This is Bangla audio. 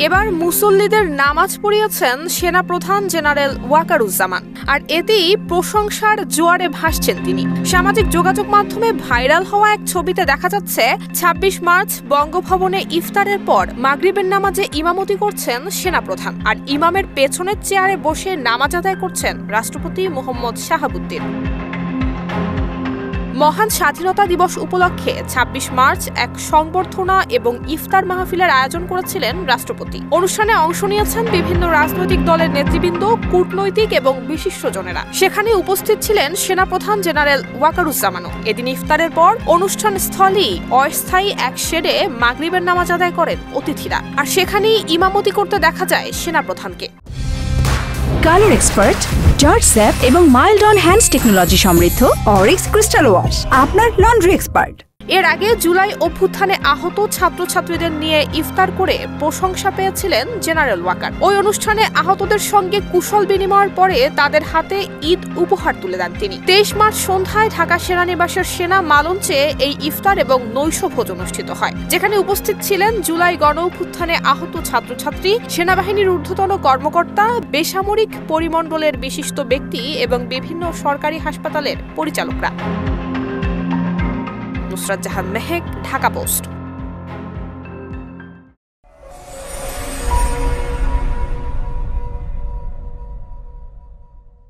এবার মুসল্লিদের নামাজ পড়িয়েছেন সেনাপ্রধান জেনারেল ওয়াকারুজ্জামান, আর এতেই প্রশংসার জোয়ারে ভাসছেন তিনি। সামাজিক যোগাযোগ মাধ্যমে ভাইরাল হওয়া এক ছবিতে দেখা যাচ্ছে ২৬ মার্চ বঙ্গভবনে ইফতারের পর মাগরিবের নামাজে ইমামতি করছেন সেনাপ্রধান, আর ইমামের পেছনের চেয়ারে বসে নামাজ আদায় করছেন রাষ্ট্রপতি মোহাম্মদ শাহাবুদ্দিন। মহান স্বাধীনতা দিবস উপলক্ষে ২৬ মার্চ এক সংবর্ধনা এবং ইফতার মাহফিলের আয়োজন করেছিলেন রাষ্ট্রপতি। অনুষ্ঠানে অংশ নিয়েছেন বিভিন্ন রাজনৈতিক দলের নেতৃবৃন্দ, কূটনৈতিক এবং বিশিষ্টজনেরা। সেখানে উপস্থিত ছিলেন সেনাপ্রধান জেনারেল ওয়াকারুজ্জামানও। এদিন ইফতারের পর অনুষ্ঠান স্থলেই অস্থায়ী এক শেডে মাগরিবের নামাজ আদায় করেন অতিথিরা, আর সেখানেই ইমামতি করতে দেখা যায় সেনাপ্রধানকে। কালার এক্সপার্ট, জর্জ স্যাপ এবং মাইল্ড অন হ্যান্ডস টেকনোলজি সমৃদ্ধ অরিক্স ক্রিস্টাল ওয়াশ আপনার লন্ড্রি এক্সপার্ট। এর আগে জুলাই অভ্যুত্থানে আহত ছাত্রছাত্রীদের নিয়ে ইফতার করে প্রশংসা পেয়েছিলেন জেনারেল ওয়াকার। ওই অনুষ্ঠানে আহতদের সঙ্গে কুশল বিনিময়ের পরে তাদের হাতে ঈদ উপহার তুলে দেন তিনি। ২৩ মার্চ সন্ধ্যায় ঢাকা সেনানিবাসের সেনা মালঞ্চে এই ইফতার এবং নৈশভোজ অনুষ্ঠিত হয়, যেখানে উপস্থিত ছিলেন জুলাই গণ অভ্যুত্থানে আহত ছাত্রছাত্রী, সেনাবাহিনীর ঊর্ধ্বতন কর্মকর্তা, বেসামরিক পরিমণ্ডলের বিশিষ্ট ব্যক্তি এবং বিভিন্ন সরকারি হাসপাতালের পরিচালকরা। নুসরাত জাহান মেহেক, ঢাকা পোস্ট।